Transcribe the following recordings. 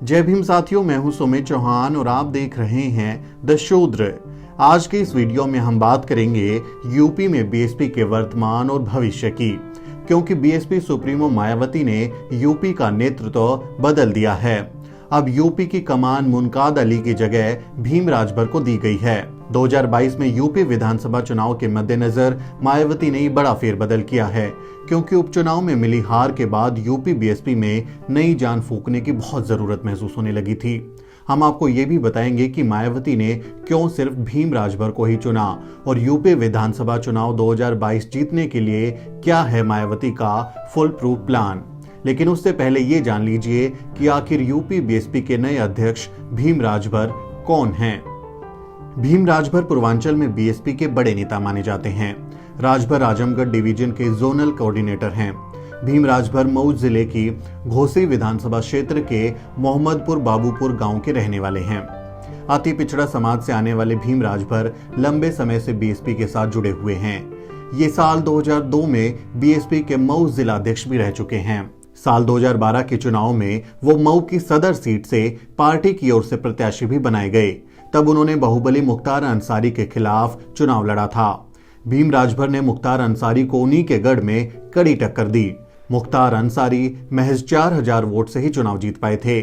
जय भीम साथियों, मैं हूं सुमित चौहान और आप देख रहे हैं द शूद्र। आज के इस वीडियो में हम बात करेंगे यूपी में बीएसपी के वर्तमान और भविष्य की, क्योंकि बीएसपी सुप्रीमो मायावती ने यूपी का नेतृत्व बदल दिया है। अब यूपी की कमान मुनकाद अली की जगह भीम राजभर को दी गई है। 2022 में यूपी विधानसभा चुनाव के मद्देनजर मायावती ने बड़ा फेरबदल किया है, क्योंकि उपचुनाव में मिली हार के बाद यूपी बीएसपी में नई जान फूंकने की बहुत जरूरत महसूस होने लगी थी। हम आपको ये भी बताएंगे कि मायावती ने क्यों सिर्फ भीम राजभर को ही चुना और यूपी विधानसभा चुनाव 2022 जीतने के लिए क्या है मायावती का फुल प्रूफ प्लान। लेकिन उससे पहले ये जान लीजिए कि आखिर यूपी बीएसपी के नए अध्यक्ष भीम राजभर कौन हैं। भीम राजभर पूर्वांचल में बीएसपी के बड़े नेता माने जाते हैं। राजभर आजमगढ़ डिवीजन के जोनल कोऑर्डिनेटर हैं। भीम राजभर मऊ जिले की घोसी विधानसभा क्षेत्र के मोहम्मदपुर बाबूपुर गांव के रहने वाले हैं। अति पिछड़ा समाज से आने वाले भीम राजभर लंबे समय से बीएसपी के साथ जुड़े हुए हैं। ये साल 2002 में बीएसपी के मऊ जिला अध्यक्ष भी रह चुके हैं। साल 2012 के चुनाव में वो मऊ की सदर सीट से पार्टी की ओर से प्रत्याशी भी बनाए गए। तब उन्होंने बाहुबली मुख्तार अंसारी के खिलाफ चुनाव लड़ा था। भीम राजभर ने मुख्तार अंसारी को उन्हीं के गढ़ में कड़ी टक्कर दी। मुख्तार अंसारी महज 4000 वोट से ही चुनाव जीत पाए थे।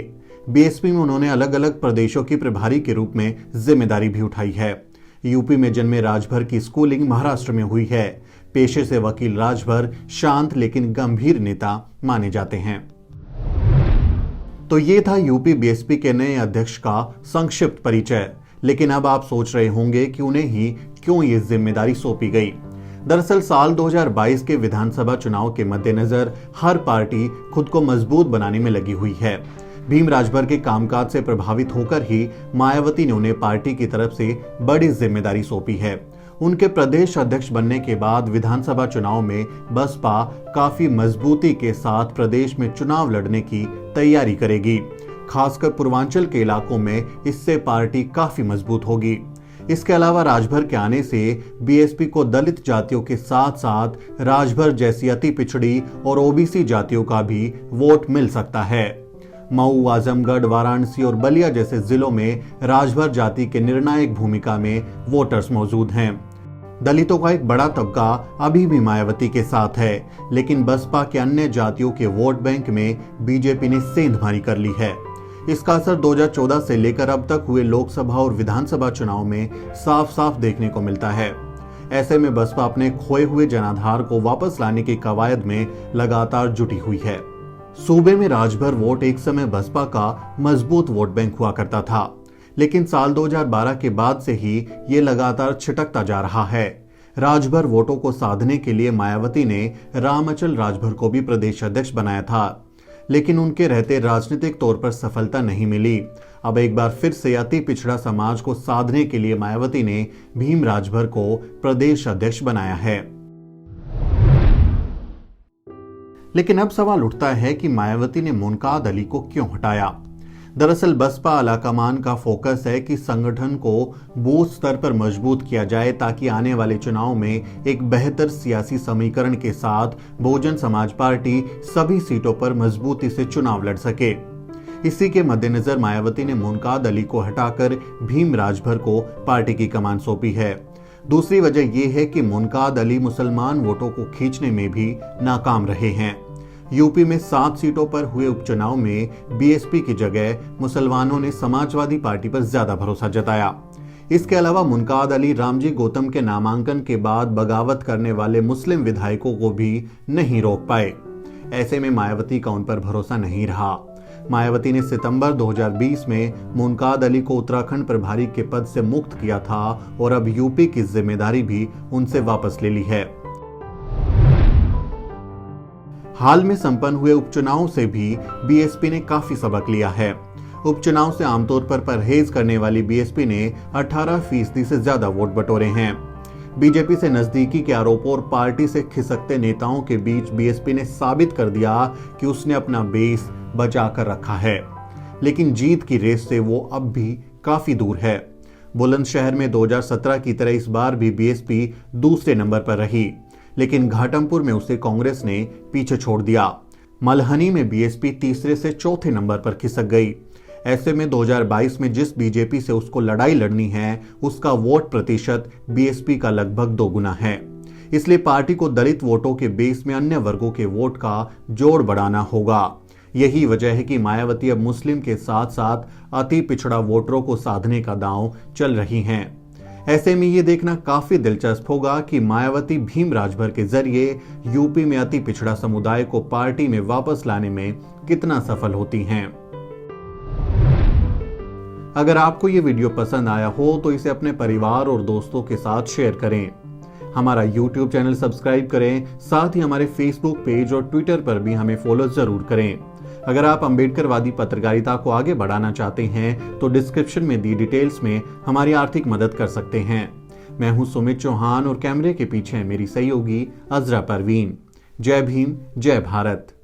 बीएसपी में उन्होंने अलग अलग प्रदेशों की प्रभारी के रूप में जिम्मेदारी भी उठाई है। यूपी में जन्मे राजभर की स्कूलिंग महाराष्ट्र में हुई है। पेशे से वकील राजभर शांत लेकिन गंभीर नेता माने जाते हैं। तो ये था यूपी बीएसपी के नए अध्यक्ष का संक्षिप्त परिचय। लेकिन अब आप सोच रहे होंगे कि उन्हें ही क्यों ये जिम्मेदारी सौंपी गई। दरअसल साल 2022 के विधानसभा चुनाव के मद्देनजर हर पार्टी खुद को मजबूत बनाने में लगी हुई है। भीम राजभर के कामकाज से प्रभावित होकर ही मायावती ने उन्हें पार्टी की तरफ से बड़ी जिम्मेदारी सौंपी है। उनके प्रदेश अध्यक्ष बनने के बाद विधानसभा चुनाव में बसपा काफी मजबूती के साथ प्रदेश में चुनाव लड़ने की तैयारी करेगी। खासकर पूर्वांचल के इलाकों में इससे पार्टी काफी मजबूत होगी। इसके अलावा राजभर के आने से बीएसपी को दलित जातियों के साथ साथ राजभर जैसी अति पिछड़ी और ओबीसी जातियों का भी वोट मिल सकता है। मऊ, आजमगढ़, वाराणसी और बलिया जैसे जिलों में राजभर जाति के निर्णायक भूमिका में वोटर्स मौजूद हैं। दलितों का एक बड़ा तबका अभी भी मायावती के साथ है, लेकिन बसपा के अन्य जातियों के वोट बैंक में बीजेपी ने सेंधमारी कर ली है। इसका असर 2014 से लेकर अब तक हुए लोकसभा और विधानसभा चुनाव में साफ साफ देखने को मिलता है। ऐसे में बसपा अपने खोए हुए जनाधार को वापस लाने की कवायद में लगातार जुटी हुई है। सूबे में राजभर वोट एक समय बसपा का मजबूत वोट बैंक हुआ करता था, लेकिन साल 2012 के बाद से ही ये लगातार छिटकता जा रहा है। राजभर वोटों को साधने के लिए मायावती ने रामअचल राजभर को भी प्रदेश अध्यक्ष बनाया था, लेकिन उनके रहते राजनीतिक तौर पर सफलता नहीं मिली। अब एक बार फिर से अति पिछड़ा समाज को साधने के लिए मायावती ने भीम राजभर को प्रदेश अध्यक्ष बनाया है। लेकिन अब सवाल उठता है कि मायावती ने मुनकाद अली को क्यों हटाया। दरअसल बसपा आलाकमान का फोकस है कि संगठन को बूथ स्तर पर मजबूत किया जाए, ताकि आने वाले चुनाव में एक बेहतर सियासी समीकरण के साथ बहुजन समाज पार्टी सभी सीटों पर मजबूती से चुनाव लड़ सके। इसी के मद्देनजर मायावती ने मुनकाद अली को हटाकर भीम राजभर को पार्टी की कमान सौंपी है। दूसरी वजह यह है कि मुनकाद अली मुसलमान वोटों को खींचने में भी नाकाम रहे हैं। यूपी में 7 सीटों पर हुए उपचुनाव में बीएसपी की जगह मुसलमानों ने समाजवादी पार्टी पर ज्यादा भरोसा जताया। इसके अलावा मुनकाद अली रामजी गौतम के नामांकन के बाद बगावत करने वाले मुस्लिम विधायकों को भी नहीं रोक पाए। ऐसे में मायावती का उन पर भरोसा नहीं रहा। मायावती ने सितंबर 2020 में मुनकाद अली को उत्तराखंड प्रभारी के पद से मुक्त किया था और अब यूपी की जिम्मेदारी भी उनसे वापस ले ली है। हाल में संपन्न हुए उपचुनाव से भी बीएसपी ने काफी सबक लिया है। उपचुनाव से आमतौर पर परहेज करने वाली बीएसपी ने 18% से ज्यादा वोट बटोरे हैं। बीजेपी से नजदीकी के आरोपों और पार्टी से खिसकते नेताओं के बीच बीएसपी ने साबित कर दिया कि उसने अपना बेस बचा कर रखा है, लेकिन जीत की रेस से वो अब भी काफी दूर है। बुलंदशहर में 2017 की तरह इस बार भी बीएसपी दूसरे नंबर पर रही, लेकिन घाटमपुर में उसे कांग्रेस ने पीछे छोड़ दिया। मलहनी में बीएसपी तीसरे से चौथे नंबर पर खिसक गई। ऐसे में 2022 में जिस बीजेपी से उसको लड़ाई लड़नी है उसका वोट प्रतिशत बीएसपी का लगभग दोगुना है। इसलिए पार्टी को दलित वोटों के बेस में अन्य वर्गों के वोट का जोड़ बढ़ाना होगा। यही वजह है कि मायावती अब मुस्लिम के साथ साथ अति पिछड़ा वोटरों को साधने का दांव चल रही हैं। ऐसे में ये देखना काफी दिलचस्प होगा कि मायावती भीम राजभर के जरिए यूपी में अति पिछड़ा समुदाय को पार्टी में वापस लाने में कितना सफल होती हैं। अगर आपको ये वीडियो पसंद आया हो तो इसे अपने परिवार और दोस्तों के साथ शेयर करें। हमारा YouTube चैनल सब्सक्राइब करें, साथ ही हमारे Facebook पेज और ट्विटर पर भी हमें फॉलो जरूर करें। अगर आप अंबेडकरवादी पत्रकारिता को आगे बढ़ाना चाहते हैं तो डिस्क्रिप्शन में दी डिटेल्स में हमारी आर्थिक मदद कर सकते हैं। मैं हूं सुमित चौहान और कैमरे के पीछे है मेरी सहयोगी अजरा परवीन। जय भीम, जय भारत।